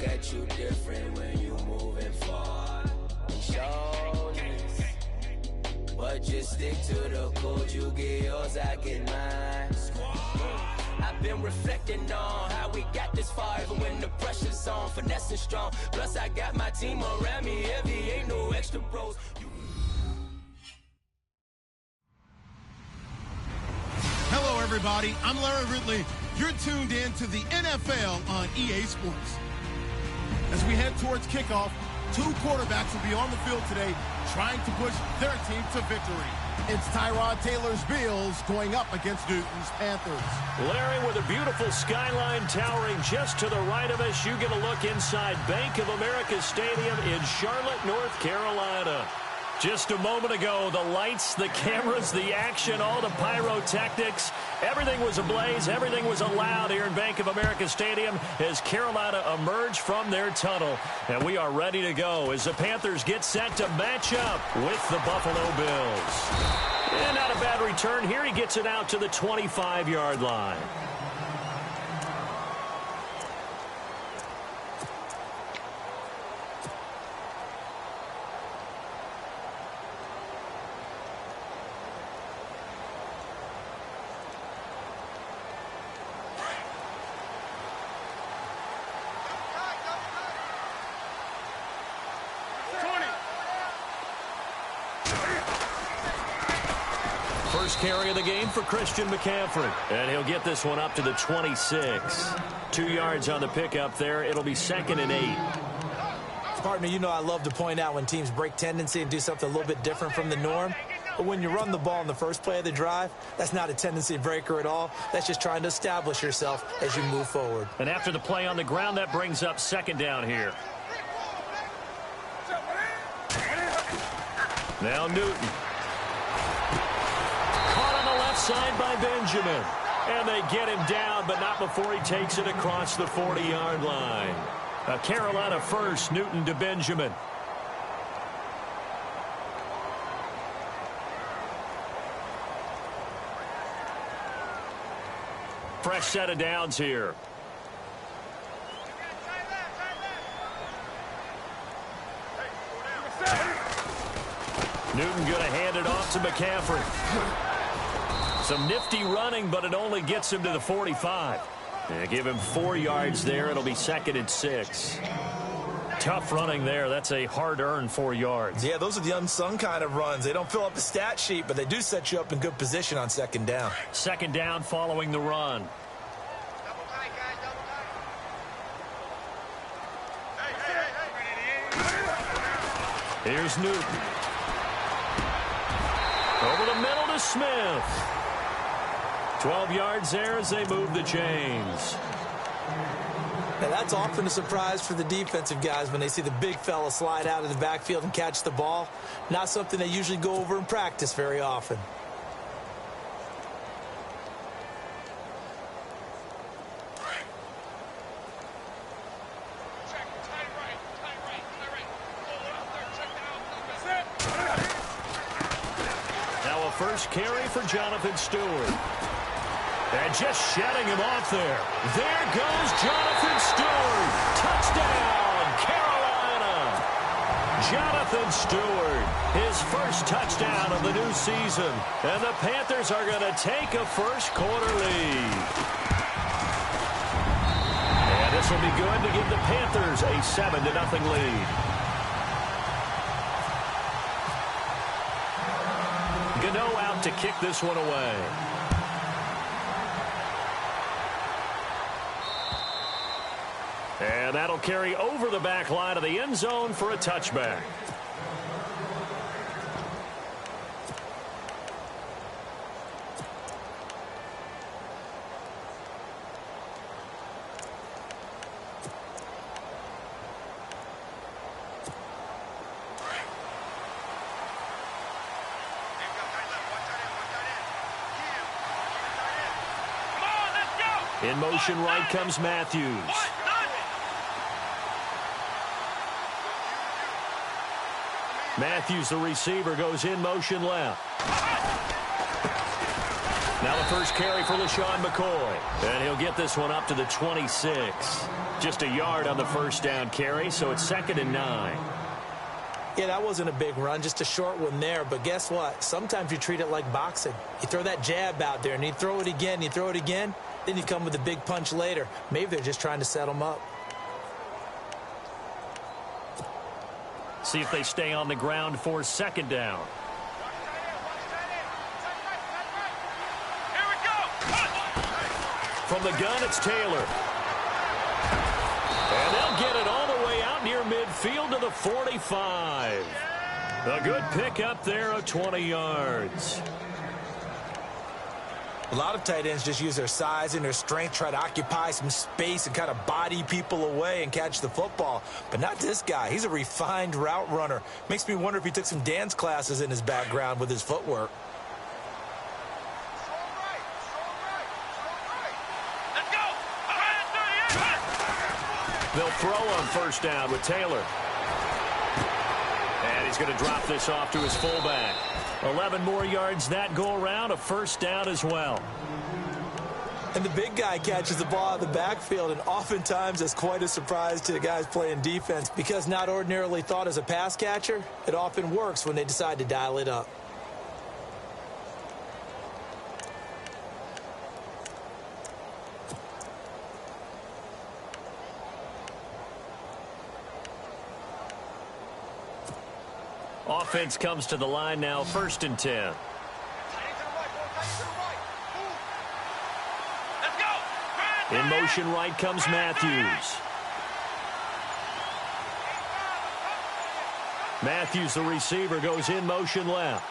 at you different when you moving forward. Shoulders, but just stick to the code. You get yours, I get mine. I've been reflecting on how we got this far, even when the pressure's on, finessing strong. Plus I got my team around me heavy, ain't no extra bros. Hello, everybody. I'm Larry Ridley. You're tuned in to the NFL on EA Sports. As we head towards kickoff, two quarterbacks will be on the field today trying to push their team to victory. It's Tyrod Taylor's Bills going up against Newton's Panthers. Larry, with a beautiful skyline towering just to the right of us, you get a look inside Bank of America Stadium in Charlotte, North Carolina. Just a moment ago, the lights, the cameras, the action, all the pyrotechnics, everything was ablaze, everything was allowed here in Bank of America Stadium as Carolina emerged from their tunnel. And we are ready to go as the Panthers get set to match up with the Buffalo Bills. And not a bad return here. He gets it out to the 25-yard line. First carry of the game for Christian McCaffrey. And he'll get this one up to the 26. 2 yards on the pickup there. It'll be 2nd and 8. Partner, you know I love to point out when teams break tendency and do something a little bit different from the norm. But when you run the ball in the first play of the drive, that's not a tendency breaker at all. That's just trying to establish yourself as you move forward. And after the play on the ground, that brings up 2nd down here. Now Newton. Side by Benjamin. And they get him down, but not before he takes it across the 40-yard line. A Carolina first, Newton to Benjamin. Fresh set of downs here. Newton going to hand it off to McCaffrey. Some nifty running, but it only gets him to the 45. And give him 4 yards there. It'll be 2nd and 6. Tough running there. That's a hard-earned 4 yards. Yeah, those are the unsung kind of runs. They don't fill up the stat sheet, but they do set you up in good position on 2nd down. 2nd down following the run. Here's Newton. Over the middle to Smith. 12 yards there as they move the chains. Now that's often a surprise for the defensive guys when they see the big fella slide out of the backfield and catch the ball. Not something they usually go over in practice very often. Now a first carry for Jonathan Stewart. And just shedding him off there. There goes Jonathan Stewart. Touchdown, Carolina. Jonathan Stewart, his first touchdown of the new season. And the Panthers are going to take a first-quarter lead. And this will be good to give the Panthers a 7-0 lead. Gano out to kick this one away. And that'll carry over the back line of the end zone for a touchback. In motion right comes Matthews. Matthews, the receiver, goes in motion left. Now the first carry for LaShawn McCoy. And he'll get this one up to the 26. Just a yard on the first down carry, so it's 2nd and 9. Yeah, that wasn't a big run, just a short one there. But guess what? Sometimes you treat it like boxing. You throw that jab out there, and you throw it again, then you come with a big punch later. Maybe they're just trying to set him up. See if they stay on the ground for 2nd down. From the gun, it's Taylor. And they'll get it all the way out near midfield to the 45. A good pickup there of 20 yards. A lot of tight ends just use their size and their strength, try to occupy some space and kind of body people away and catch the football. But not this guy. He's a refined route runner. Makes me wonder if he took some dance classes in his background with his footwork. They'll throw on first down with Taylor. And he's going to drop this off to his fullback. 11 more yards that go around, a first down as well. And the big guy catches the ball out of the backfield, and oftentimes that's quite a surprise to the guys playing defense because not ordinarily thought as a pass catcher, it often works when they decide to dial it up. Offense comes to the line now, 1st and 10. In motion right comes Matthews. Matthews, the receiver, goes in motion left.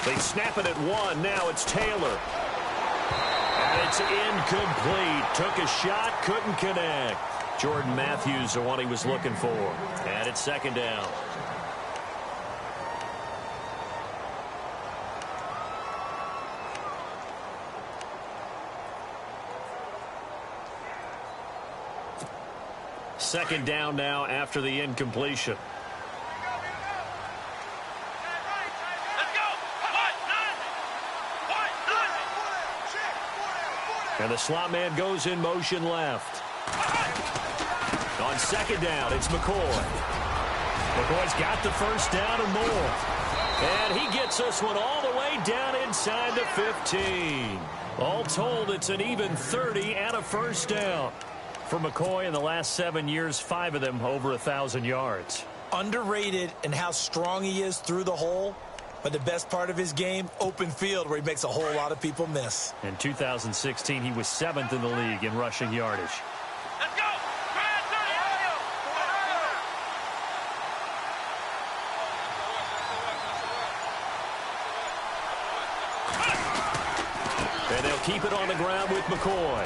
They snap it at 1. Now it's Taylor. And it's incomplete. Took a shot, couldn't connect. Jordan Matthews, the one he was looking for. And it's 2nd down. Second down now after the incompletion. And the slot man goes in motion left. On 2nd down, it's McCoy. McCoy's got the first down and more. And he gets this one all the way down inside the 15. All told, it's an even 30 and a first down. For McCoy in the last 7 years, 5 of them over 1,000 yards. Underrated in how strong he is through the hole. But the best part of his game, open field, where he makes a whole lot of people miss. In 2016, he was 7th in the league in rushing yardage. Let's go! And they'll keep it on the ground with McCoy.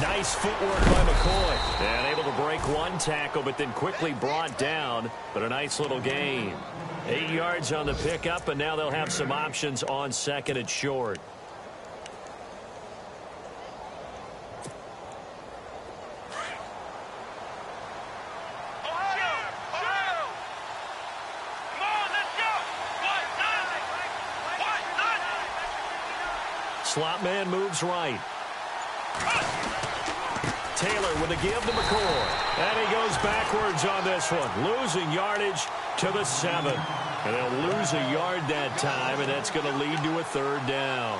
Nice footwork by McCoy. And able to break one tackle, but then quickly brought down. But a nice little gain. 8 yards on the pickup, and now they'll have some options on 2nd and short. Slot man moves right. Taylor with a give to McCoy. And he goes backwards on this one. Losing yardage to the 7. And they'll lose a yard that time, and that's going to lead to a 3rd down.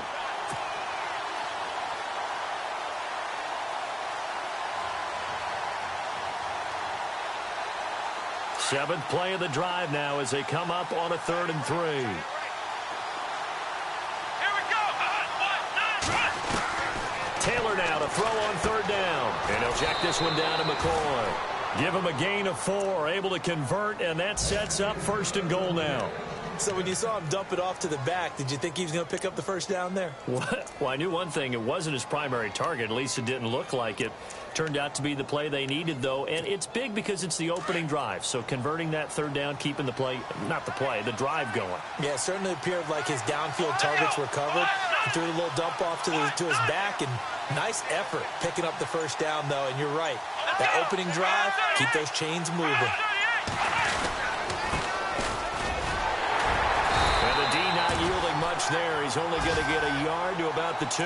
Seventh play of the drive now as they come up on a 3rd and 3. Taylor now to throw on 3rd down. And he'll check this one down to McCoy. Give him a gain of 4, able to convert, and that sets up 1st and goal now. So when you saw him dump it off to the back, did you think he was going to pick up the first down there? Well, I knew one thing. It wasn't his primary target. At least it didn't look like it. Turned out to be the play they needed, though. And it's big because it's the opening drive. So converting that 3rd down, keeping the play, not the play, the drive going. Yeah, it certainly appeared like his downfield targets were covered. He threw a little dump off to his back, and nice effort picking up the first down, though. And you're right. That opening drive, keep those chains moving. And the D not yielding much there. He's only going to get a yard to about the 2.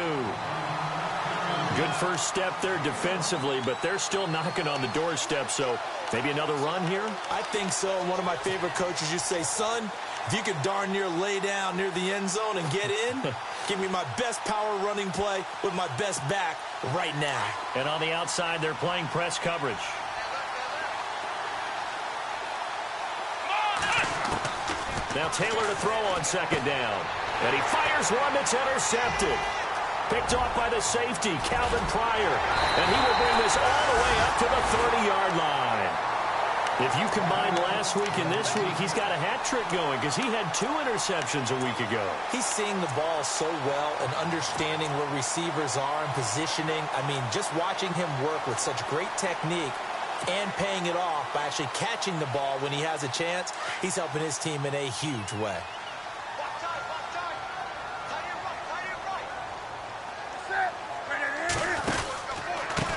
Good first step there defensively, but they're still knocking on the doorstep, so maybe another run here? I think so. One of my favorite coaches, you say, son, if you could darn near lay down near the end zone and get in, give me my best power running play with my best back right now. And on the outside, they're playing press coverage. Now Taylor to throw on second down. And he fires one that's intercepted. Picked off by the safety, Calvin Pryor. And he will bring this all the way up to the 30-yard line. If you combine last week and this week, he's got a hat trick going because he had 2 interceptions a week ago. He's seeing the ball so well and understanding where receivers are and positioning. I mean, just watching him work with such great technique and paying it off by actually catching the ball when he has a chance, he's helping his team in a huge way.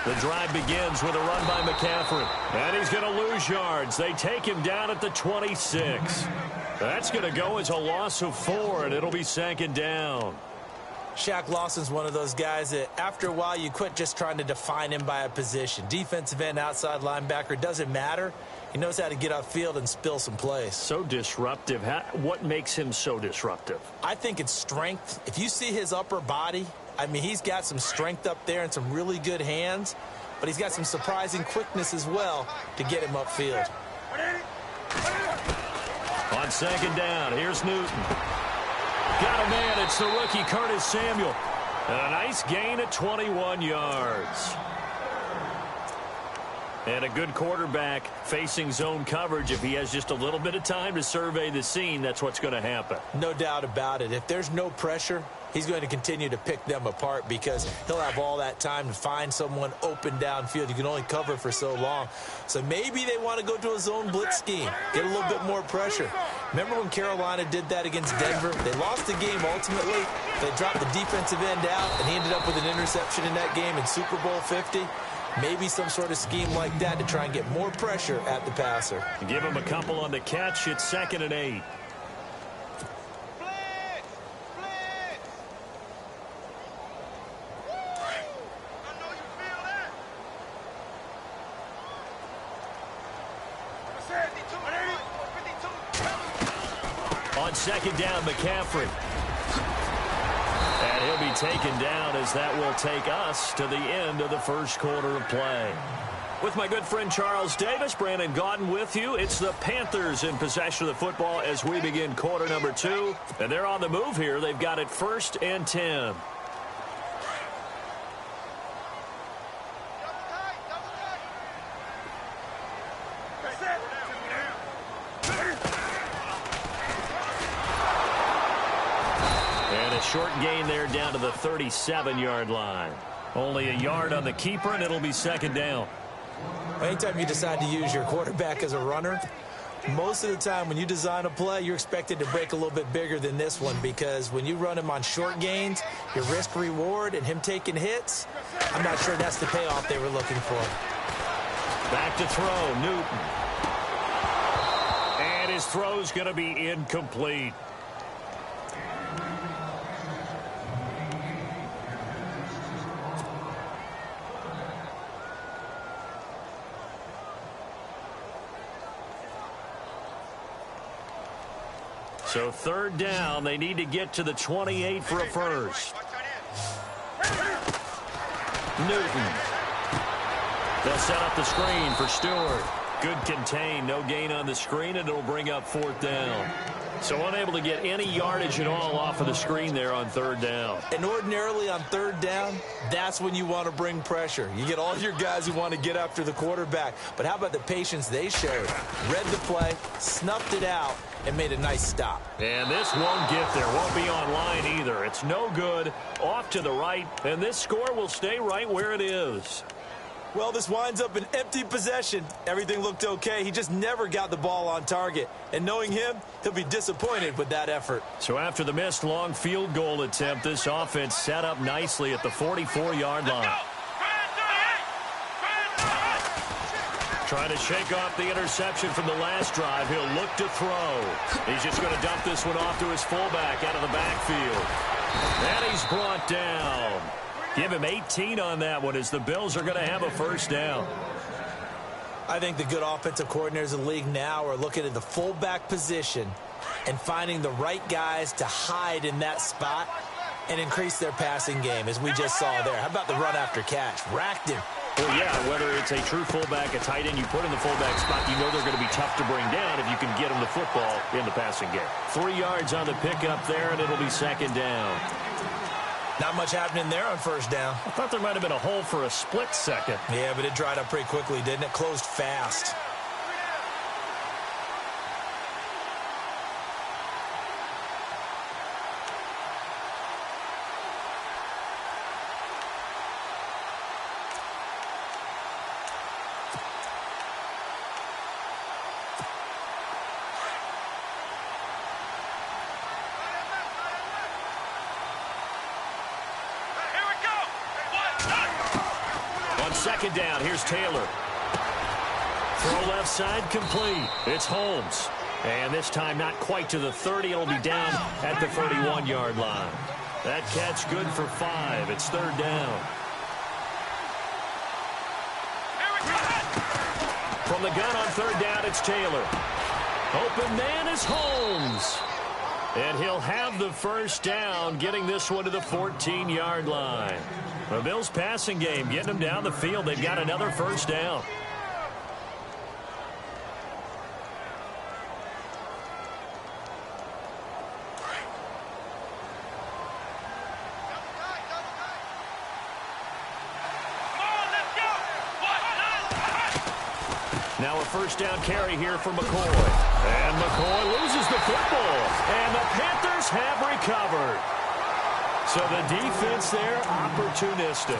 The drive begins with a run by McCaffrey. And he's going to lose yards. They take him down at the 26. That's going to go as a loss of 4, and it'll be second down. Shaq Lawson's one of those guys that after a while you quit just trying to define him by a position. Defensive end, outside linebacker, doesn't matter. He knows how to get upfield and spill some plays. So disruptive. What makes him so disruptive? I think it's strength. If you see his upper body, I mean, he's got some strength up there and some really good hands, but he's got some surprising quickness as well to get him upfield. On second down, here's Newton. Got a man. It's the rookie, Curtis Samuel. And a nice gain at 21 yards. And a good quarterback facing zone coverage. If he has just a little bit of time to survey the scene, that's what's going to happen. No doubt about it. If there's no pressure, he's going to continue to pick them apart because he'll have all that time to find someone open downfield. You can only cover for so long. So maybe they want to go to a zone blitz scheme, get a little bit more pressure. Remember when Carolina did that against Denver? They lost the game ultimately. They dropped the defensive end out, and he ended up with an interception in that game in Super Bowl 50. Maybe some sort of scheme like that to try and get more pressure at the passer. Give him a couple on the catch. It's 2nd and 8. On second down, McCaffrey. And he'll be taken down as that will take us to the end of the first quarter of play. With my good friend Charles Davis, Brandon Gaudin with you. It's the Panthers in possession of the football as we begin quarter number 2. And they're on the move here. They've got it 1st and 10. Short gain there down to the 37-yard line. Only a yard on the keeper, and it'll be second down. Anytime you decide to use your quarterback as a runner, most of the time when you design a play, you're expected to break a little bit bigger than this one because when you run him on short gains, your risk-reward and him taking hits, I'm not sure that's the payoff they were looking for. Back to throw, Newton. And his throw's going to be incomplete. So 3rd down, they need to get to the 28 for a first. Newton. They'll set up the screen for Stewart. Good contain, no gain on the screen, and it'll bring up 4th down. So unable to get any yardage at all off of the screen there on 3rd down. And ordinarily on 3rd down, that's when you want to bring pressure. You get all your guys who want to get after the quarterback. But how about the patience they showed? Read the play, snuffed it out, and made a nice stop. And this won't get there. Won't be online either. It's no good. Off to the right, and this score will stay right where it is. Well, this winds up an empty possession. Everything looked okay. He just never got the ball on target. And knowing him, he'll be disappointed with that effort. So after the missed long field goal attempt, this offense set up nicely at the 44-yard line. Trying to shake off the interception from the last drive. He'll look to throw. He's just going to dump this one off to his fullback out of the backfield. And he's brought down. Give him 18 on that one as the Bills are going to have a first down. I think the good offensive coordinators in the league now are looking at the fullback position and finding the right guys to hide in that spot and increase their passing game, as we just saw there. How about the run after catch? Racked him. Well, yeah, whether it's a true fullback, a tight end you put in the fullback spot, you know they're going to be tough to bring down if you can get them the football in the passing game. 3 yards on the pickup there, and it'll be second down. Not much happening there on first down. I thought there might have been a hole for a split second. Yeah, but it dried up pretty quickly, didn't it? Closed fast. Second down, here's Taylor. Throw left side, complete. It's Holmes. And this time not quite to the 30. It'll be down at the 31-yard line. That catch good for 5. It's third down. From the gun on third down, it's Taylor. Open man is Holmes. And he'll have the first down, getting this one to the 14-yard line. The Bills' passing game, getting them down the field. They've got another first down. Now a first down carry here for McCoy. And McCoy loses the football. And the Panthers have recovered. So the defense there, opportunistic.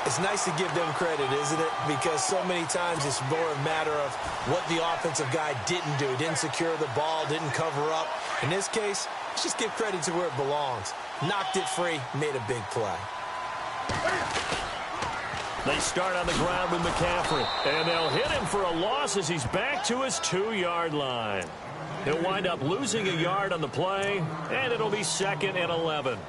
It's nice to give them credit, isn't it? Because so many times it's more a matter of what the offensive guy didn't do. Didn't secure the ball, didn't cover up. In this case, let's just give credit to where it belongs. Knocked it free, made a big play. They start on the ground with McCaffrey. And they'll hit him for a loss as he's back to his 2-yard line. He'll wind up losing a yard on the play, and it'll be second and 11.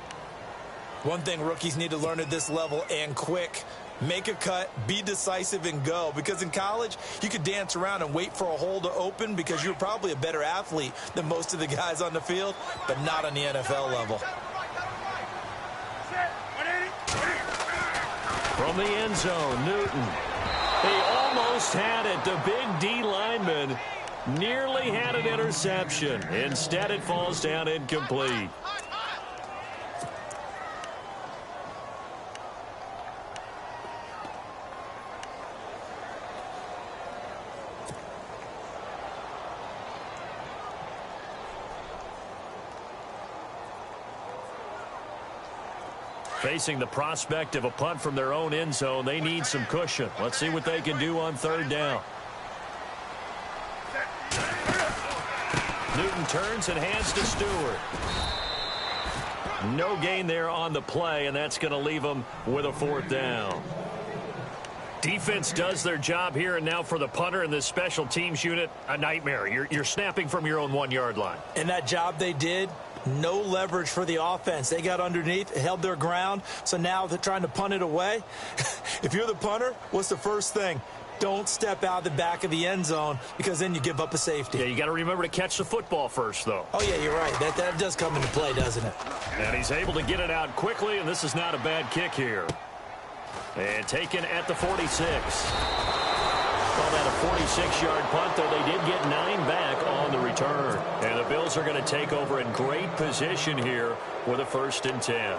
One thing rookies need to learn at this level, and quick, make a cut, be decisive, and go. Because in college, you could dance around and wait for a hole to open because you're probably a better athlete than most of the guys on the field, but not on the NFL level. From the end zone, Newton. He almost had it. The big D lineman nearly had an interception. Instead, it falls down incomplete. Facing the prospect of a punt from their own end zone, they need some cushion. Let's see what they can do on third down. Newton turns and hands to Stewart. No gain there on the play, and that's going to leave them with a fourth down. Defense does their job here, and now for the punter and this special teams unit, a nightmare. You're snapping from your own 1-yard line. And that job they did, no leverage for the offense. They got underneath, held their ground, so now they're trying to punt it away. If you're the punter, what's the first thing? Don't step out the back of the end zone because then you give up a safety. Yeah, you got to remember to catch the football first, though. Oh, yeah, you're right. That does come into play, doesn't it? And he's able to get it out quickly, and this is not a bad kick here. And taken at the 46. Call that a 46-yard punt, though they did get 9 back on the return. And the Bills are going to take over in great position here with a 1st and 10.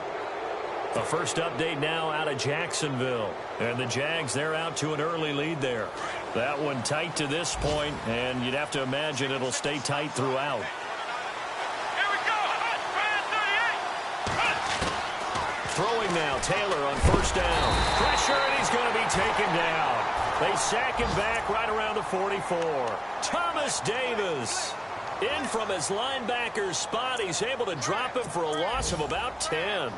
A first update now out of Jacksonville. And the Jags, they're out to an early lead there. That one tight to this point, and you'd have to imagine it'll stay tight throughout. Here we go. Throwing now, Taylor on first down. Pressure, and he's going to be taken down. They sack him back right around the 44. Thomas Davis in from his linebacker's spot. He's able to drop him for a loss of about 10.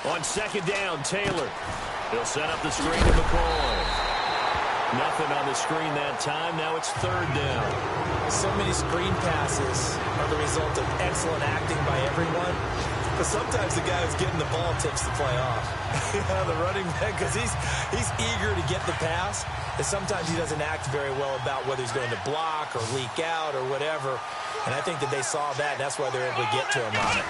On second down, Taylor. He'll set up the screen to McCoy. Nothing on the screen that time. Now it's third down. So many screen passes are the result of excellent acting by everyone. But sometimes the guy who's getting the ball tips the play off. The running back, because he's eager to get the pass. And sometimes he doesn't act very well about whether he's going to block or leak out or whatever. And I think that they saw that, and that's why they're able to get to him on it.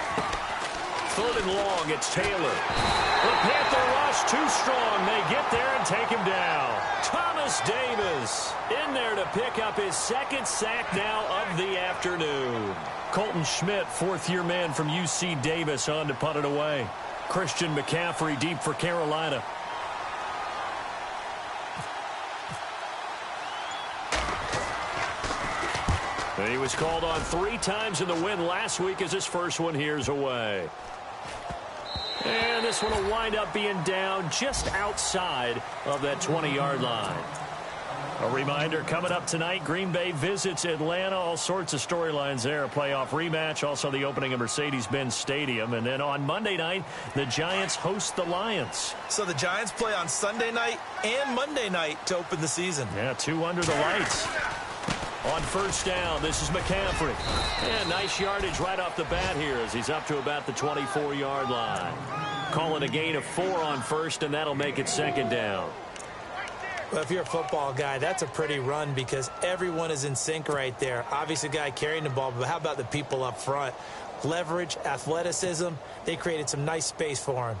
Third and long, it's Taylor. The Panther rush too strong. They get there and take him down. Thomas Davis in there to pick up his second sack now of the afternoon. Colton Schmidt, fourth-year man from UC Davis, on to punt it away. Christian McCaffrey deep for Carolina. And he was called on 3 times in the win last week as his first one here's away. And this one will wind up being down just outside of that 20-yard line. A reminder, coming up tonight, Green Bay visits Atlanta. All sorts of storylines there. A playoff rematch, also the opening of Mercedes-Benz Stadium. And then on Monday night, the Giants host the Lions. So the Giants play on Sunday night and Monday night to open the season. Yeah, 2 under the lights. On first down, this is McCaffrey. And nice yardage right off the bat here as he's up to about the 24-yard line. Calling a gain of 4 on first, and that'll make it second down. Well, if you're a football guy, that's a pretty run because everyone is in sync right there. Obviously, the guy carrying the ball, but how about the people up front? Leverage, athleticism, they created some nice space for him.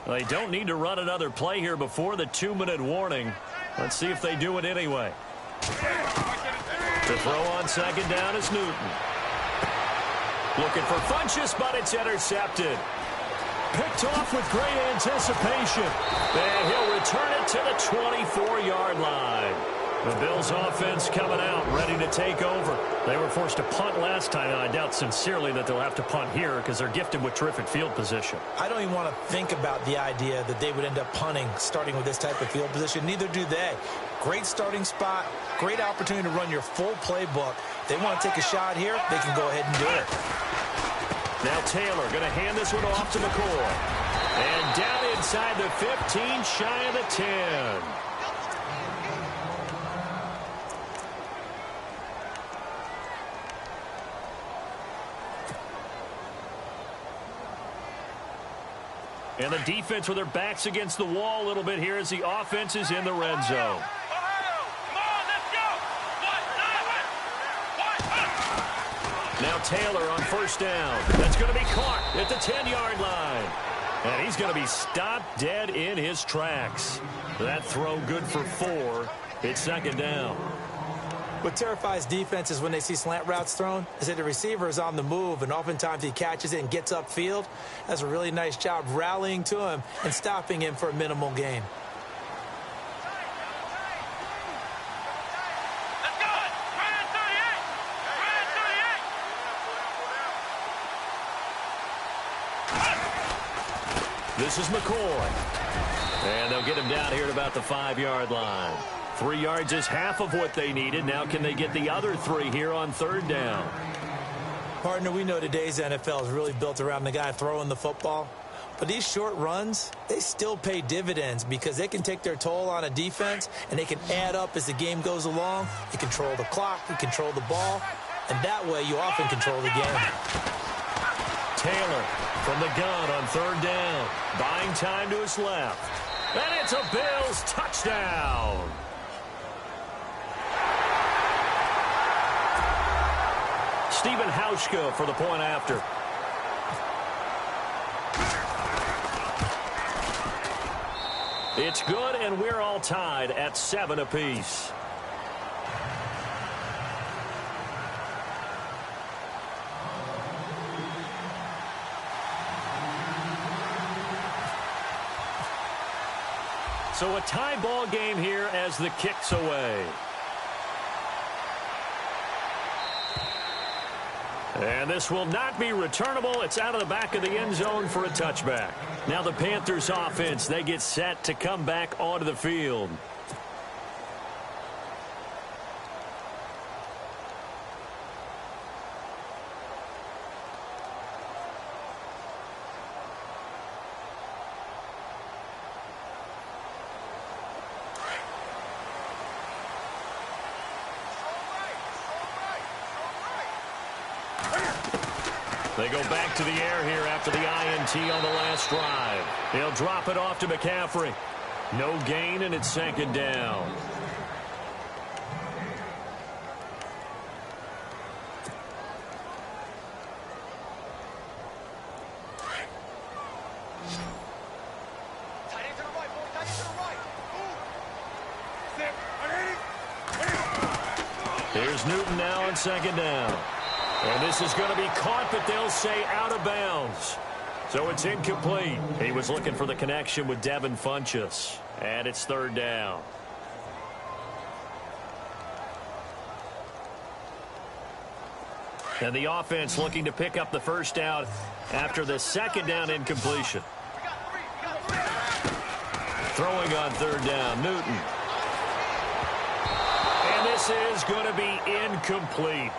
They don't need to run another play here before the 2-minute warning. Let's see if they do it anyway. To throw on second down is Newton. Looking for Funchess, but it's intercepted. Picked off with great anticipation. And he'll return it to the 24-yard line. The Bills offense coming out, ready to take over. They were forced to punt last time, and I doubt sincerely that they'll have to punt here because they're gifted with terrific field position. I don't even want to think about the idea that they would end up punting starting with this type of field position. Neither do they. Great starting spot, great opportunity to run your full playbook. They want to take a shot here, they can go ahead and do it. Now Taylor going to hand this one off to McCoy. And down inside the 15, shy of the 10. And the defense with their backs against the wall a little bit here as the offense is in the red zone. Now Taylor on first down. That's going to be caught at the 10-yard line. And he's going to be stopped dead in his tracks. That throw good for 4. It's second down. What terrifies defenses when they see slant routes thrown is that the receiver is on the move, and oftentimes he catches it and gets upfield. That's a really nice job rallying to him and stopping him for a minimal gain. This is McCoy. And they'll get him down here at about the 5-yard line. 3 yards is half of what they needed. Now can they get the other 3 here on third down? Partner, we know today's NFL is really built around the guy throwing the football. But these short runs, they still pay dividends because they can take their toll on a defense and they can add up as the game goes along. You control the clock, you control the ball, and that way you often control the game. Taylor from the gun on third down. Buying time to his left. And it's a Bills touchdown. Stephen Hauschka for the point after. It's good, and we're all tied at 7 apiece. So a tie ball game here as the kick's away. And this will not be returnable. It's out of the back of the end zone for a touchback. Now the Panthers offense, they get set to come back onto the field. They go back to the air here after the INT on the last drive. He'll drop it off to McCaffrey. No gain, and it's second down. Here's Newton now on second down. And this is going to be caught, but they'll say out of bounds. So it's incomplete. He was looking for the connection with Devin Funchess. And it's third down. And the offense looking to pick up the first down after the second down incompletion. Throwing on third down, Newton. And this is going to be incomplete.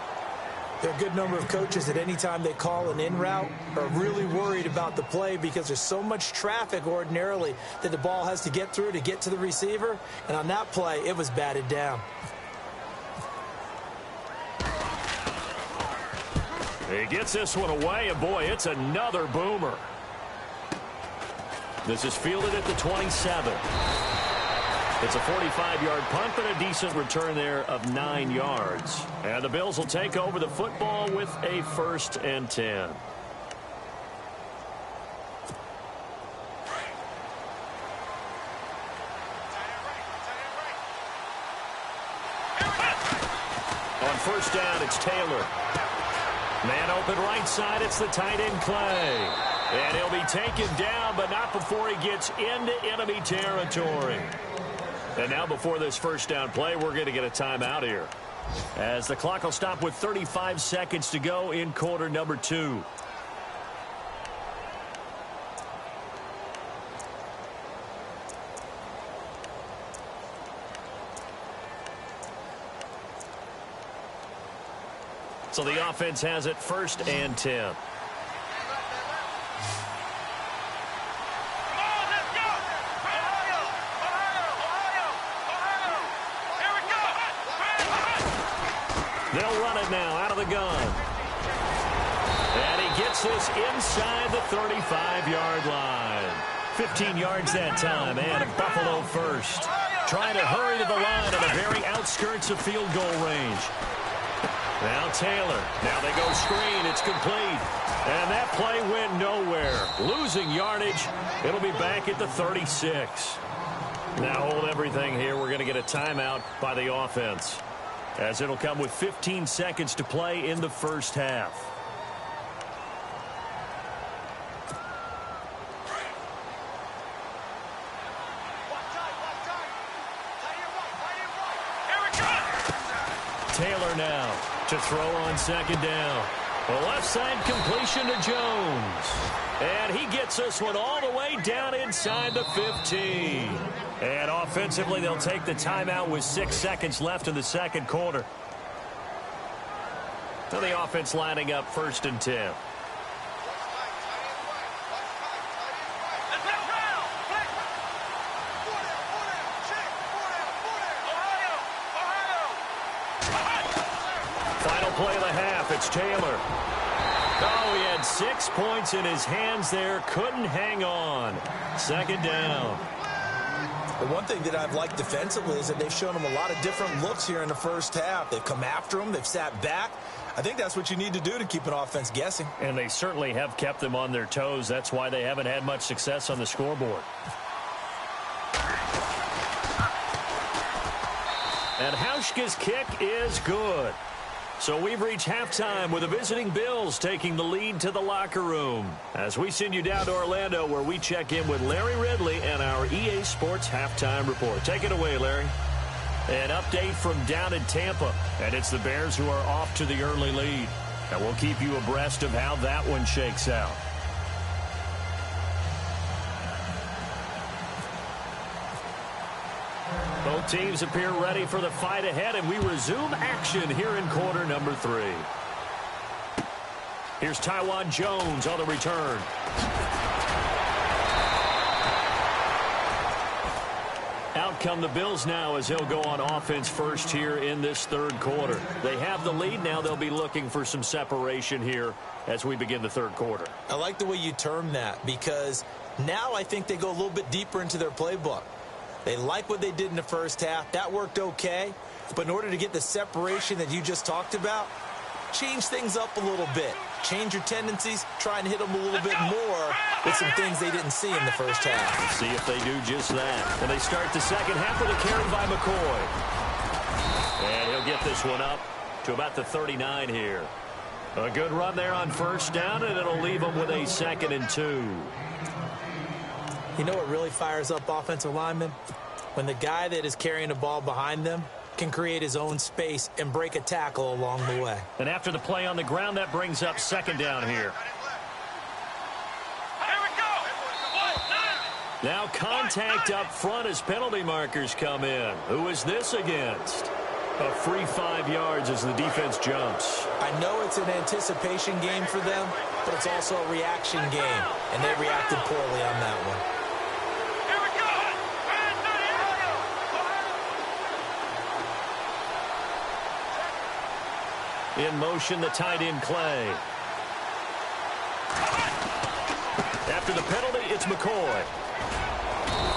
There are a good number of coaches that any time they call an in route are really worried about the play because there's so much traffic ordinarily that the ball has to get through to get to the receiver. And on that play, it was batted down. He gets this one away, and boy, it's another boomer. This is fielded at the 27. It's a 45-yard punt, but a decent return there of 9 yards. And the Bills will take over the football with a 1st and 10. On first down, it's Taylor. Man open right side, it's the tight end Clay. And he'll be taken down, but not before he gets into enemy territory. And now before this first down play, we're going to get a timeout here, as the clock will stop with 35 seconds to go in quarter number 2. So the offense has it 1st and 10. They'll run it now out of the gun. And he gets this inside the 35-yard line. 15 yards that time, and a Buffalo first. Trying to hurry to the line on the very outskirts of field goal range. Now Taylor. Now they go screen. It's complete. And that play went nowhere. Losing yardage. It'll be back at the 36. Now hold everything here. We're going to get a timeout by the offense, as it'll come with 15 seconds to play in the first half. Taylor now to throw on second down. The left side completion to Jones. And he gets this one all the way down inside the 15. And offensively, they'll take the timeout with 6 seconds left in the second quarter. So the offense lining up 1st and 10. Final play of the half, it's Taylor. Oh, he had 6 points in his hands there, couldn't hang on. Second down. The one thing that I've liked defensively is that they've shown him a lot of different looks here in the first half. They've come after him. They've sat back. I think that's what you need to do to keep an offense guessing. And they certainly have kept them on their toes. That's why they haven't had much success on the scoreboard. And Hauschka's kick is good. So we've reached halftime with the visiting Bills taking the lead to the locker room, as we send you down to Orlando, where we check in with Larry Ridley and our EA Sports Halftime Report. Take it away, Larry. An update from down in Tampa, and it's the Bears who are off to the early lead. And we'll keep you abreast of how that one shakes out. Both teams appear ready for the fight ahead, and we resume action here in quarter number 3. Here's Tywan Jones on the return. Out Out come the Bills now as he'll go on offense first here in this third quarter. They have the lead. Now they'll be looking for some separation here as we begin the third quarter. I like the way you term that, because now I think they go a little bit deeper into their playbook. They like what they did in the first half. That worked okay. But in order to get the separation that you just talked about, change things up a little bit. Change your tendencies. Try and hit them a little bit more with some things they didn't see in the first half. Let's see if they do just that. And they start the second half with a carry by McCoy. And he'll get this one up to about the 39 here. A good run there on first down, and it'll leave them with a 2nd and 2. You know what really fires up offensive linemen? When the guy that is carrying the ball behind them can create his own space and break a tackle along the way. And after the play on the ground, that brings up 2nd down here. Here we go. Now contact up front as penalty markers come in. Who is this against? A free 5 yards as the defense jumps. I know it's an anticipation game for them, but it's also a reaction game, and they reacted poorly on that one. Here we go. In motion, the tight end Clay. After the penalty, it's McCoy.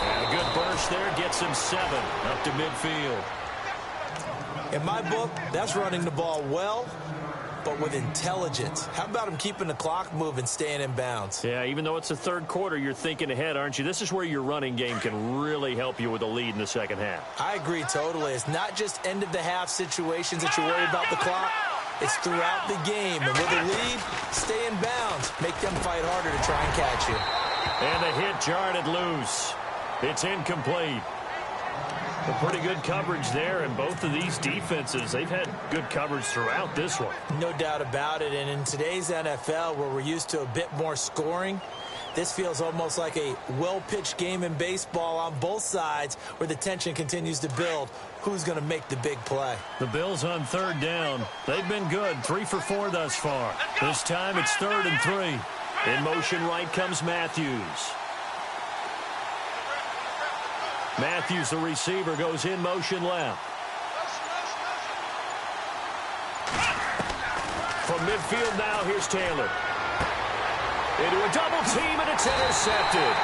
And a good burst there gets him 7 up to midfield. In my book, that's running the ball well, but with intelligence. How about him keeping the clock moving, staying in bounds? Yeah, even though it's the third quarter, you're thinking ahead, aren't you? This is where your running game can really help you with a lead in the second half. I agree totally. It's not just end-of-the-half situations that you worry about the clock. It's throughout the game. And with a lead, stay in bounds. Make them fight harder to try and catch you. And the hit jarred it loose. It's incomplete. A pretty good coverage there, and both of these defenses, they've had good coverage throughout this one. No doubt about it, and in today's NFL, where we're used to a bit more scoring, this feels almost like a well-pitched game in baseball on both sides where the tension continues to build. Who's going to make the big play? The Bills on 3rd down. They've been good, 3 for 4 thus far. This time it's 3rd and 3. In motion right comes Matthews. Matthews, the receiver, goes in motion left. From midfield now, here's Taylor. Into a double team, and it's intercepted.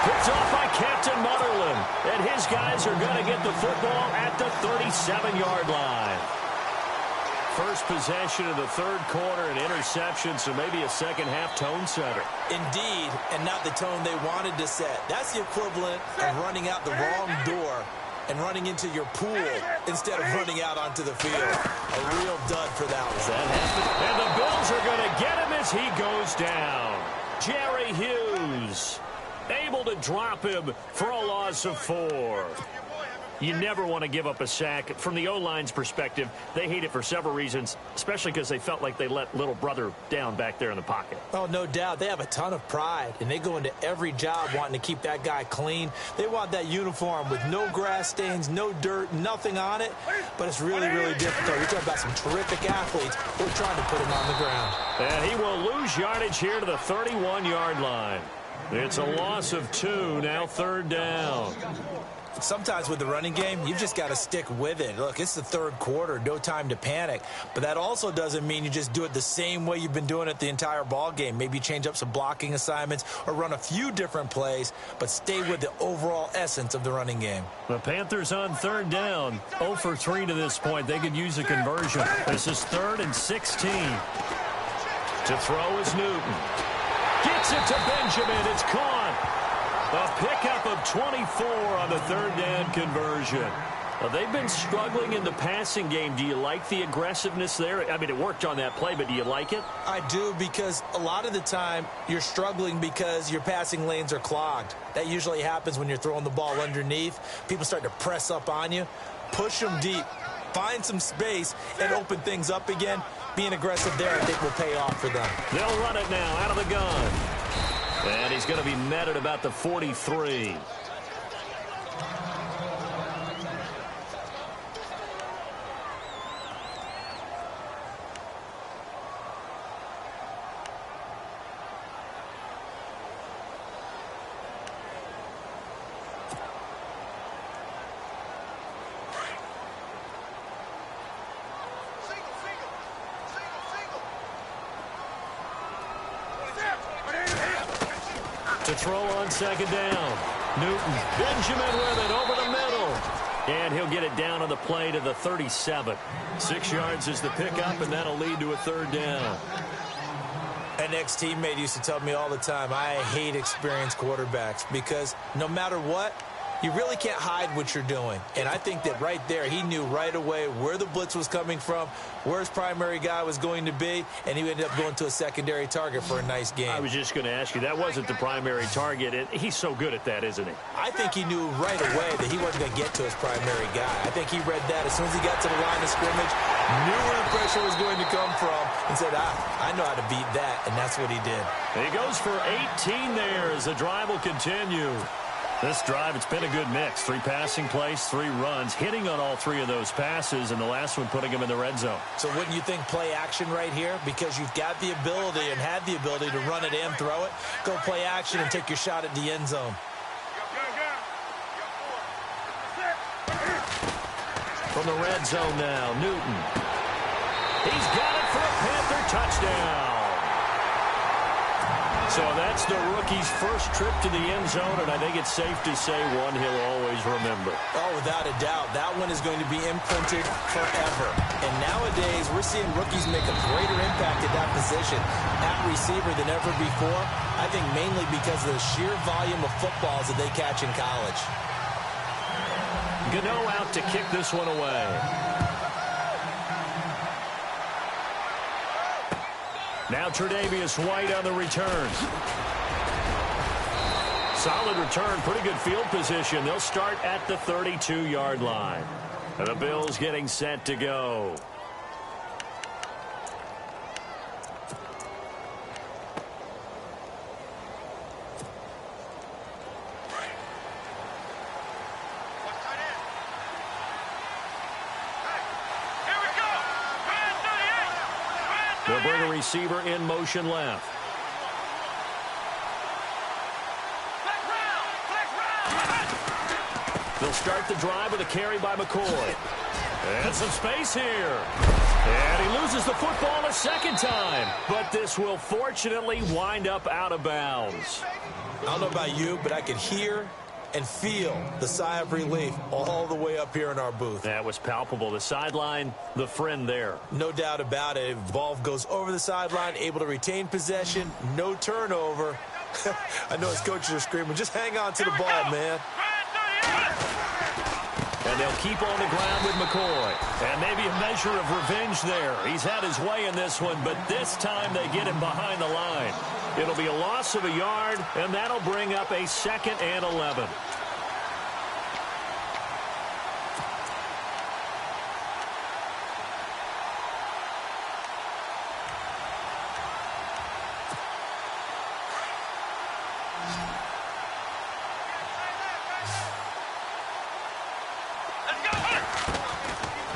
Picked off by Captain Mutterland. And his guys are going to get the football at the 37-yard line. First possession of the third quarter, an interception, so maybe a second-half tone setter. Indeed, and not the tone they wanted to set. That's the equivalent of running out the wrong door and running into your pool instead of running out onto the field. A real dud for that one. That happened. And the Bills are going to get him as he goes down. Jerry Hughes able to drop him for a loss of 4. You never want to give up a sack. From the O-line's perspective, they hate it for several reasons, especially because they felt like they let little brother down back there in the pocket. Oh, no doubt. They have a ton of pride, and they go into every job wanting to keep that guy clean. They want that uniform with no grass stains, no dirt, nothing on it, but it's really, really difficult. You're talking about some terrific athletes who are trying to put him on the ground. And he will lose yardage here to the 31-yard line. It's a loss of 2, now 3rd down. Sometimes with the running game, you've just got to stick with it. Look, it's the third quarter, no time to panic. But that also doesn't mean you just do it the same way you've been doing it the entire ball game. Maybe change up some blocking assignments or run a few different plays, but stay with the overall essence of the running game. The Panthers on 3rd down, 0 for 3 to this point. They could use a conversion. This is 3rd and 16. To throw is Newton. Gets it to Benjamin. It's caught. A pickup of 24 on the 3rd down conversion. They've been struggling in the passing game. Do you like the aggressiveness there? I mean, it worked on that play, but do you like it? I do, because a lot of the time you're struggling because your passing lanes are clogged. That usually happens when you're throwing the ball underneath. People start to press up on you. Push them deep. Find some space and open things up again. Being aggressive there, I think, will pay off for them. They'll run it now out of the gun. And he's going to be met at about the 43. To throw on second down. Newton, Benjamin with it over the middle. And he'll get it down on the play to the 37. 6 yards is the pickup, and that'll lead to a third down. An ex-teammate used to tell me all the time, I hate experienced quarterbacks because no matter what, you really can't hide what you're doing. And I think that right there, he knew right away where the blitz was coming from, where his primary guy was going to be, and he ended up going to a secondary target for a nice game. I was just going to ask you, that wasn't the primary target. He's so good at that, isn't he? I think he knew right away that he wasn't going to get to his primary guy. I think he read that as soon as he got to the line of scrimmage, knew where the pressure was going to come from, and said, I know how to beat that, and that's what he did. He goes for 18 there as the drive will continue. This drive, it's been a good mix. 3 passing plays, 3 runs, hitting on all 3 of those passes, and the last one putting him in the red zone. So wouldn't you think play action right here? Because you've got the ability and had the ability to run it and throw it. Go play action and take your shot at the end zone. From the red zone now, Newton. He's got it for a Panther touchdown. So that's the rookie's first trip to the end zone, and I think it's safe to say one he'll always remember. Oh, without a doubt. That one is going to be imprinted forever. And nowadays, we're seeing rookies make a greater impact at that position at receiver than ever before. I think mainly because of the sheer volume of footballs that they catch in college. Gano out to kick this one away. Now Tre'Davious White on the return. Solid return, pretty good field position. They'll start at the 32-yard line. And the Bills getting set to go. They'll bring a receiver in motion left. They'll start the drive with a carry by McCoy. And some space here. And he loses the football a second time. But this will fortunately wind up out of bounds. I don't know about you, but I could hear and feel the sigh of relief all the way up here in our booth. That was palpable. The sideline, the friend there. No doubt about it. Ball goes over the sideline, able to retain possession, no turnover. I know his coaches are screaming, just hang on to the ball, man. And they'll keep on the ground with McCoy. And maybe a measure of revenge there. He's had his way in this one, but this time they get him behind the line. It'll be a loss of a yard, and that'll bring up a 2nd and 11.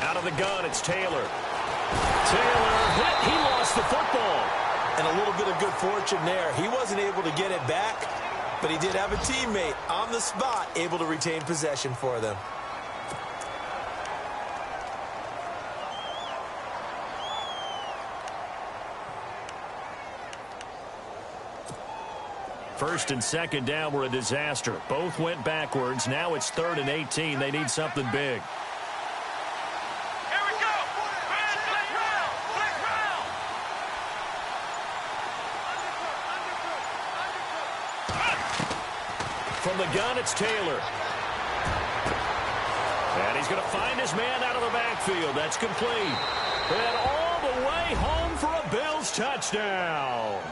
Out of the gun, it's Taylor. Taylor hit. He lost the football. And a little bit of good fortune there. He wasn't able to get it back, but he did have a teammate on the spot able to retain possession for them. First and second down were a disaster. Both went backwards. Now it's 3rd and 18. They need something big. From the gun, it's Taylor. And he's going to find his man out of the backfield. That's complete. And all the way home for a Bills touchdown.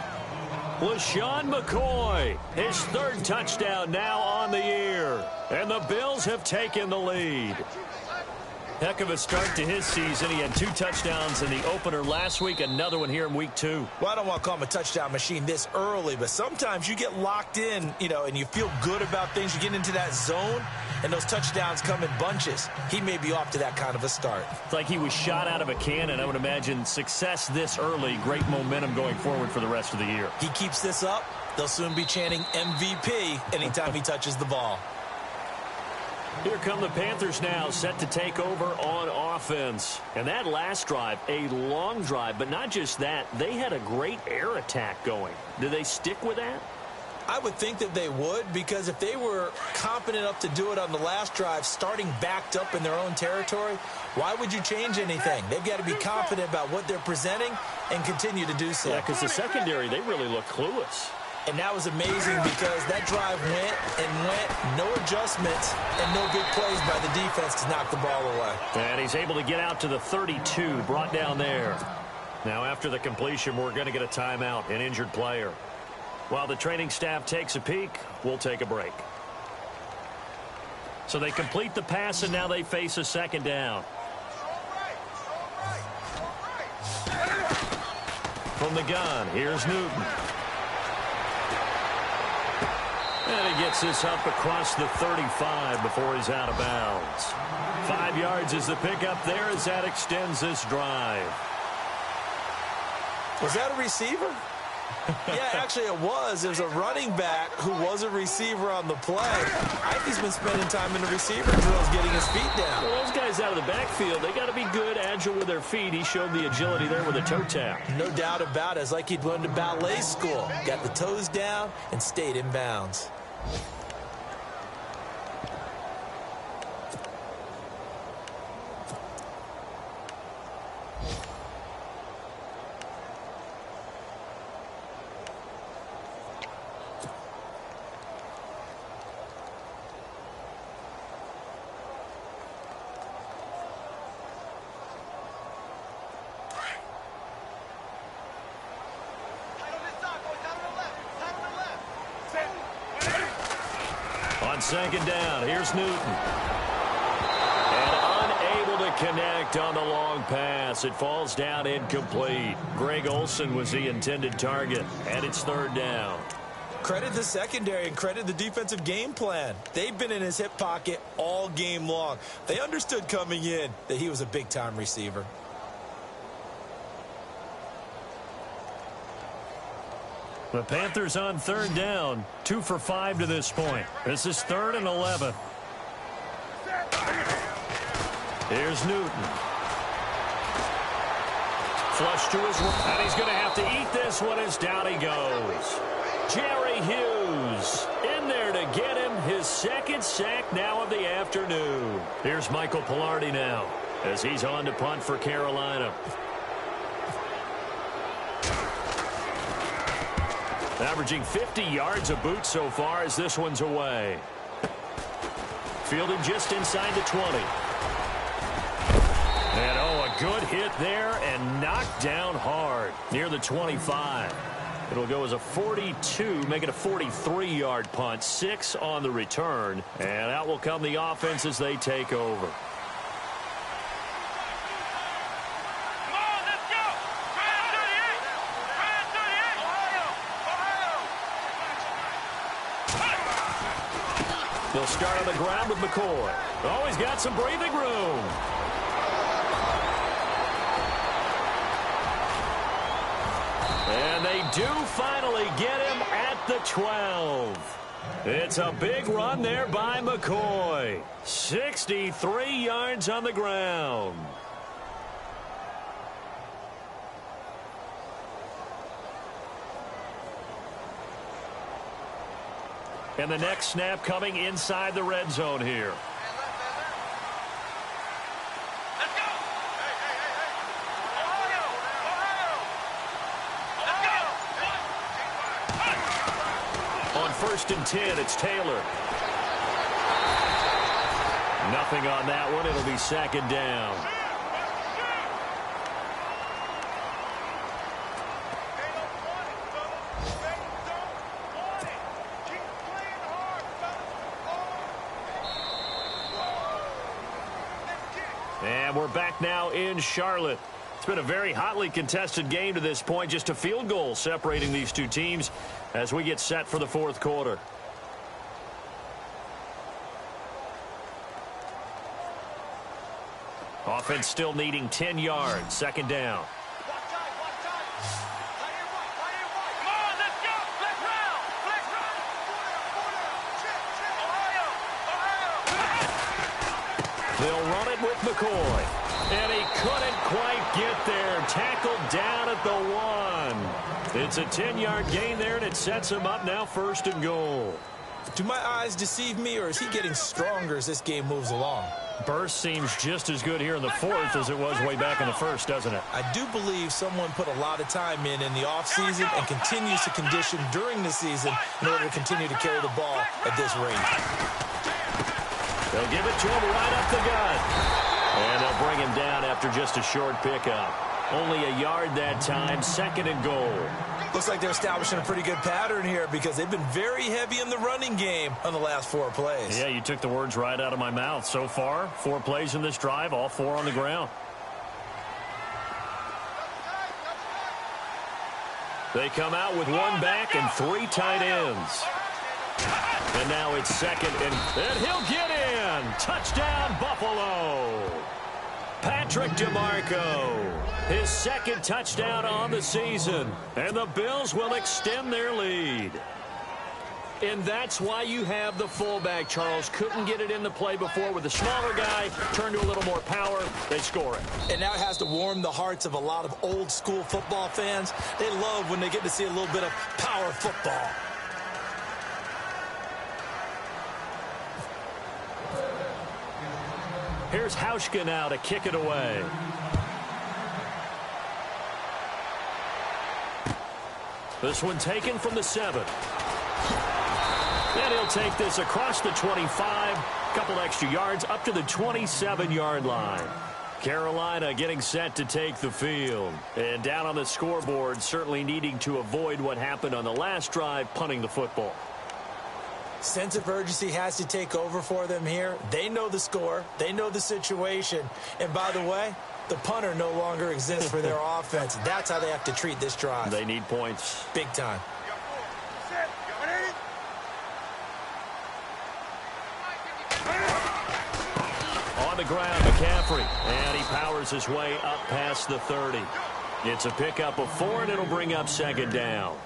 LaShawn McCoy, his 3rd touchdown now on the year. And the Bills have taken the lead. Heck of a start to his season. He had 2 touchdowns in the opener last week, another one here in week 2. Well, I don't want to call him a touchdown machine this early, but sometimes you get locked in, and you feel good about things. You get into that zone, and those touchdowns come in bunches. He may be off to that kind of a start. It's like he was shot out of a cannon. I would imagine success this early, great momentum going forward for the rest of the year. He keeps this up, they'll soon be chanting MVP anytime he touches the ball. Here come the Panthers now, set to take over on offense. And that last drive, a long drive, but not just that. They had a great air attack going. Do they stick with that? I would think that they would, because if they were confident enough to do it on the last drive, starting backed up in their own territory, why would you change anything? They've got to be confident about what they're presenting and continue to do so. Yeah, because the secondary, they really look clueless. And that was amazing because that drive went and went, no adjustments, and no big plays by the defense to knock the ball away. And he's able to get out to the 32, brought down there. Now, after the completion, we're going to get a timeout, an injured player. While the training staff takes a peek, we'll take a break. So they complete the pass, and now they face a second down. From the gun, here's Newton. And he gets this up across the 35 before he's out of bounds. 5 yards is the pickup there as that extends this drive. Was that a receiver? Yeah, actually it was. There's a running back who was a receiver on the play. I think he's been spending time in the receiver drills getting his feet down. Well, those guys out of the backfield, they got to be good, agile with their feet. He showed the agility there with a toe tap. No doubt about it. It's like he'd gone to ballet school. Got the toes down and stayed in bounds. Second down, here's Newton. And unable to connect on the long pass. It falls down incomplete. Greg Olsen was the intended target, and it's third down. Credit the secondary and credit the defensive game plan. They've been in his hip pocket all game long. They understood coming in that he was a big-time receiver. The Panthers on third down, 2 for 5 to this point. This is 3rd and 11. Here's Newton. Flush to his right, and he's going to have to eat this one as down he goes. Jerry Hughes in there to get him his second sack now of the afternoon. Here's Michael Pilardi now as he's on to punt for Carolina. Averaging 50 yards a boot so far as this one's away. Fielded just inside the 20. And a good hit there and knocked down hard near the 25. It'll go as a 42, make it a 43-yard punt. 6 on the return. And out will come the offense as they take over. They'll start on the ground with McCoy. Oh, he's got some breathing room. And they do finally get him at the 12. It's a big run there by McCoy. 63 yards on the ground. And the next snap coming inside the red zone here. Let's go! Ohio! Let's go! On 1st and 10, it's Taylor. Nothing on that one. It'll be 2nd down. And we're back now in Charlotte. It's been a very hotly contested game to this point. Just a field goal separating these two teams as we get set for the 4th quarter. Offense still needing 10 yards. 2nd down. They'll run it with McCoy. And he couldn't quite get there. Tackled down at the 1. It's a 10-yard gain there, and it sets him up now 1st and goal. Do my eyes deceive me, or is he getting stronger as this game moves along? Burst seems just as good here in the 4th as it was way back in the 1st, doesn't it? I do believe someone put a lot of time in the offseason and continues to condition during the season in order to continue to carry the ball at this rate. They'll give it to him right up the gut. And they'll bring him down after just a short pickup. Only a yard that time, 2nd and goal. Looks like they're establishing a pretty good pattern here because they've been very heavy in the running game on the last 4 plays. Yeah, you took the words right out of my mouth. So far, 4 plays in this drive, all 4 on the ground. They come out with 1 back and 3 tight ends. And now it's 2nd and he'll get in. Touchdown, Buffalo. Patrick DeMarco, his 2nd touchdown on the season. And the Bills will extend their lead. And that's why you have the fullback, Charles. Couldn't get it in the play before with the smaller guy. Turned to a little more power. They score it. And now it has to warm the hearts of a lot of old-school football fans. They love when they get to see a little bit of power football. Here's Hauschka now to kick it away. This one taken from the 7. And he'll take this across the 25. Couple extra yards up to the 27-yard line. Carolina getting set to take the field. And down on the scoreboard, certainly needing to avoid what happened on the last drive, punting the football. Sense of urgency has to take over for them here. They know the score. They know the situation. And by the way, the punter no longer exists for their offense. That's how they have to treat this drive. They need points. Big time. On the ground, McCaffrey. And he powers his way up past the 30. It's a pickup of 4, and it'll bring up 2nd down.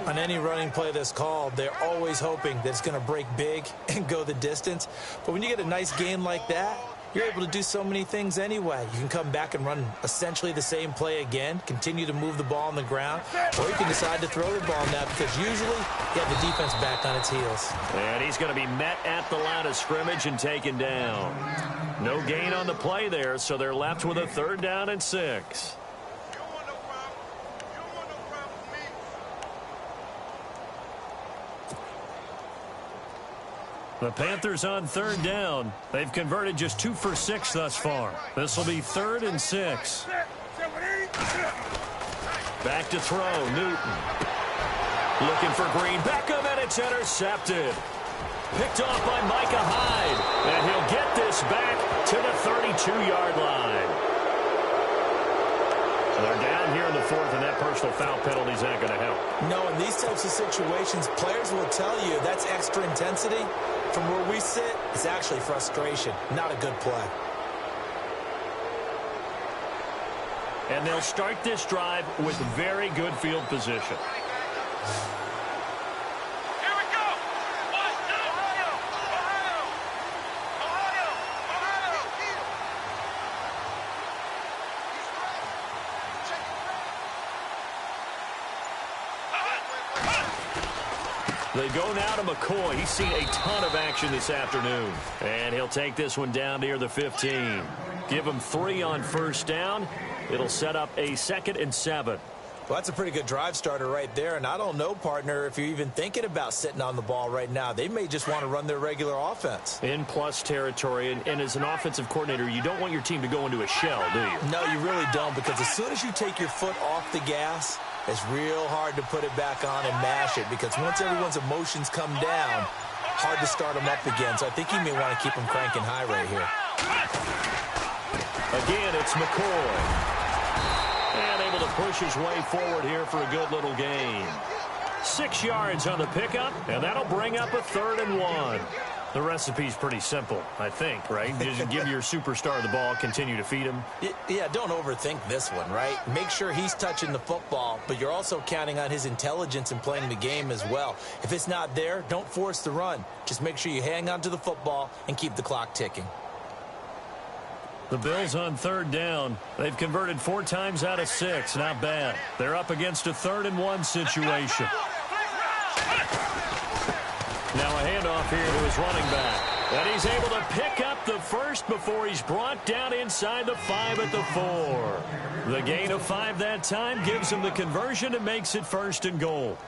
On any running play that's called, they're always hoping that it's going to break big and go the distance. But when you get a nice game like that, you're able to do so many things anyway. You can come back and run essentially the same play again, continue to move the ball on the ground, or you can decide to throw the ball now because usually you have the defense back on its heels. And he's going to be met at the line of scrimmage and taken down. No gain on the play there, so they're left with a 3rd down and 6. The Panthers on 3rd down. They've converted just 2 for 6 thus far. This will be 3rd and 6. Back to throw, Newton. Looking for Green. Beckham, and it's intercepted. Picked off by Micah Hyde. And he'll get this back to the 32-yard line. They're down here in the 4th, and that personal foul penalty is not going to help. No, in these types of situations, players will tell you that's extra intensity. From where we sit, it's actually frustration, not a good play. And they'll start this drive with very good field position. They go now to McCoy. He's seen a ton of action this afternoon. And he'll take this one down near the 15. Give him 3 on 1st down. It'll set up a 2nd and 7. Well, that's a pretty good drive starter right there. And I don't know, partner, if you're even thinking about sitting on the ball right now. They may just want to run their regular offense. In plus territory. And as an offensive coordinator, you don't want your team to go into a shell, do you? No, you really don't. Because as soon as you take your foot off the gas, it's real hard to put it back on and mash it, because once everyone's emotions come down, hard to start them up again. So I think you may want to keep them cranking high right here. Again, it's McCoy. And able to push his way forward here for a good little gain. 6 yards on the pickup, and that'll bring up a 3rd and 1. The recipe's pretty simple, I think, right? Just give your superstar the ball, continue to feed him. Yeah, don't overthink this one, right? Make sure he's touching the football, but you're also counting on his intelligence in playing the game as well. If it's not there, don't force the run. Just make sure you hang on to the football and keep the clock ticking. The Bills on third down. They've converted 4 times out of 6. Not bad. They're up against a 3rd-and-1 situation. Now a handoff here to his running back. And he's able to pick up the first before he's brought down inside the 5 at the 4. The gain of 5 that time gives him the conversion and makes it 1st and goal.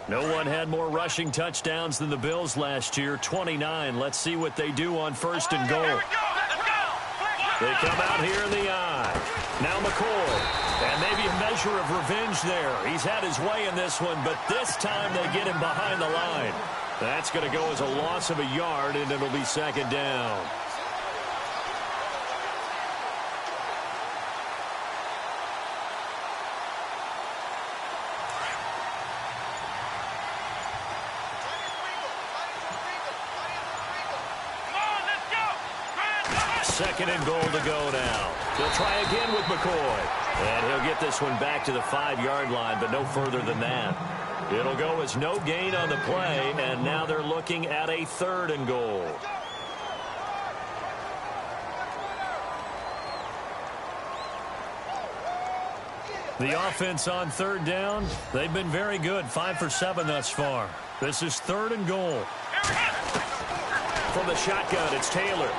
No one had more rushing touchdowns than the Bills last year, 29. Let's see what they do on 1st and goal. They come out here in the eye. Now McCoy. And maybe a measure of revenge there. He's had his way in this one, but this time they get him behind the line. That's going to go as a loss of a yard, and it'll be 2nd down. Second and goal to go now. They'll try again with McCoy. And he'll get this one back to the 5-yard line, but no further than that. It'll go as no gain on the play, and now they're looking at a 3rd and goal. The offense on 3rd down, they've been very good, 5 for 7 thus far. This is 3rd and goal. From the shotgun, it's Taylor.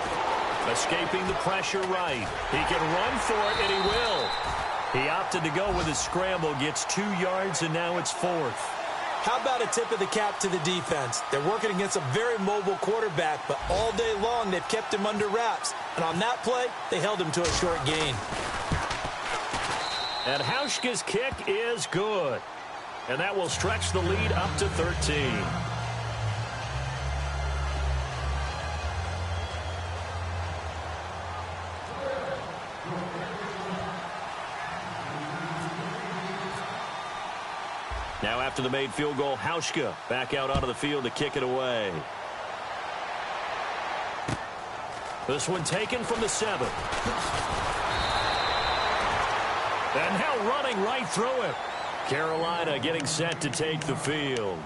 Escaping the pressure right. He can run for it, and he will. He opted to go with his scramble, gets 2 yards, and now it's 4th. How about a tip of the cap to the defense? They're working against a very mobile quarterback, but all day long they've kept him under wraps. And on that play, they held him to a short gain. And Hauschka's kick is good. And that will stretch the lead up to 13. Now after the made field goal, Hauschka back out onto the field to kick it away. This one taken from the 7. And now running right through him. Carolina getting set to take the field.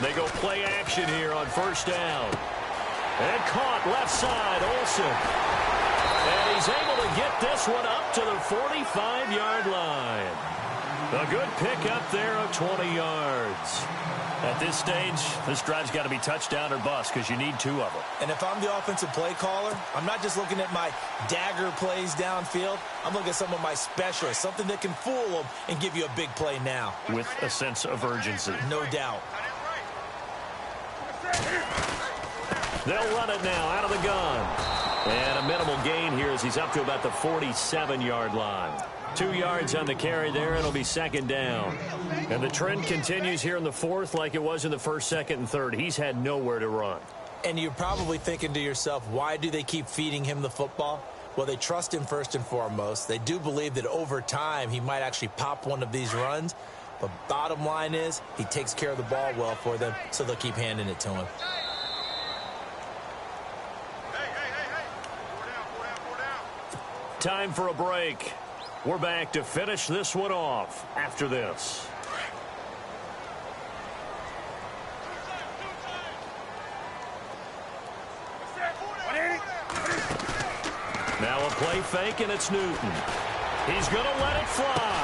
They go play action here on 1st down. And caught left side, Olsen. And he's able to get this one up to the 45-yard line. A good pickup there of 20 yards. At this stage, this drive's got to be touchdown or bust because you need 2 of them. And if I'm the offensive play caller, I'm not just looking at my dagger plays downfield. I'm looking at some of my specials, something that can fool them and give you a big play now. With a sense of urgency. No doubt. They'll run it now out of the gun. And a minimal gain here as he's up to about the 47-yard line. 2 yards on the carry there. It'll be 2nd down. And the trend continues here in the 4th like it was in the 1st, 2nd, and 3rd. He's had nowhere to run. And you're probably thinking to yourself, why do they keep feeding him the football? Well, they trust him first and foremost. They do believe that over time he might actually pop one of these runs. But bottom line is he takes care of the ball well for them, so they'll keep handing it to him. Time for a break. We're back to finish this one off after this. Now a play fake, and it's Newton. He's going to let it fly.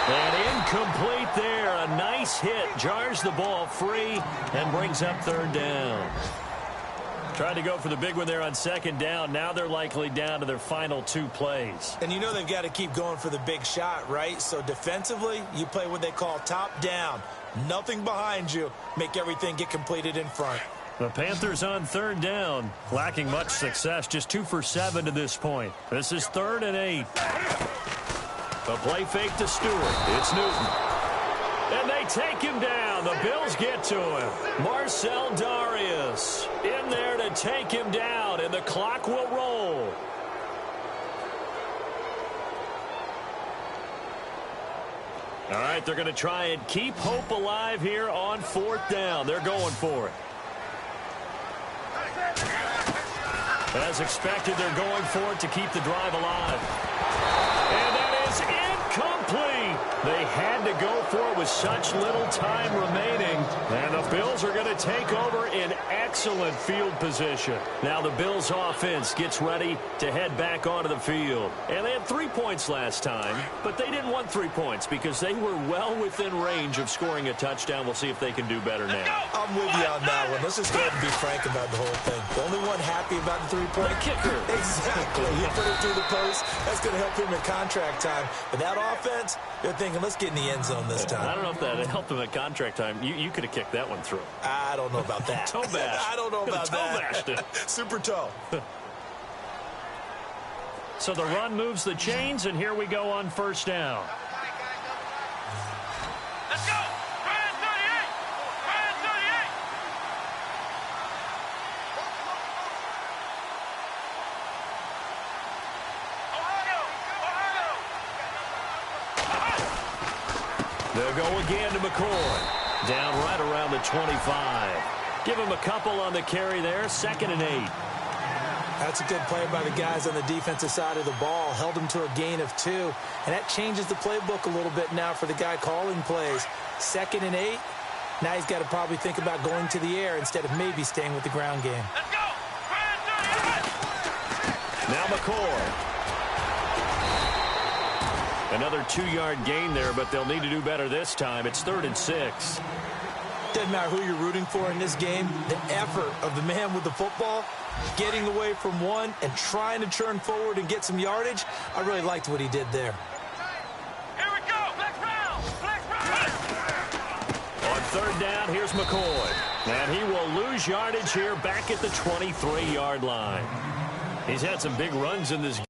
And incomplete there. A nice hit. Jars the ball free and brings up 3rd down. Tried to go for the big one there on 2nd down. Now they're likely down to their final 2 plays. And you know they've got to keep going for the big shot, right? So defensively, you play what they call top down. Nothing behind you. Make everything get completed in front. The Panthers on 3rd down. Lacking much success. Just 2 for 7 to this point. This is 3rd and 8. A play fake to Stewart. It's Newton. And they take him down. The Bills get to him. Marcel Darius in there to take him down, and the clock will roll. All right, they're going to try and keep hope alive here on 4th down. They're going for it. As expected, they're going for it to keep the drive alive. And that is incomplete. They had to go for it with such little time remaining. And the Bills are going to take over in excellent field position. Now the Bills offense gets ready to head back onto the field. And they had 3 points last time, but they didn't want 3 points because they were well within range of scoring a touchdown. We'll see if they can do better now. I'm with you on that one. Let's just go ahead and be frank about the whole thing. The only one happy about the 3-point kicker. Exactly. You put it through the post. That's going to help him in contract time. But that offense, they're thinking, let's get in the end zone this time. I don't know if that helped him at contract time. You could have kicked that one through. I don't know about that. Toe bash. I don't know about that. Toe bashed it. Super toe. So the run moves the chains, and here we go on 1st down. Let's go. Ryan 38. Ryan 38. Ohio. They'll go again to McCoy. Down right around the 25. Give him a couple on the carry there. 2nd and 8. That's a good play by the guys on the defensive side of the ball. Held them to a gain of 2. And that changes the playbook a little bit now for the guy calling plays. 2nd and 8. Now he's got to probably think about going to the air instead of maybe staying with the ground game. Let's go. Ryan 38. Now McCoy. Another 2-yard gain there, but they'll need to do better this time. It's 3rd and 6. Doesn't matter who you're rooting for in this game. The effort of the man with the football, getting away from one and trying to turn forward and get some yardage, I really liked what he did there. Here we go. Flex round. Flex round. On 3rd down, here's McCoy. And he will lose yardage here back at the 23-yard line. He's had some big runs in this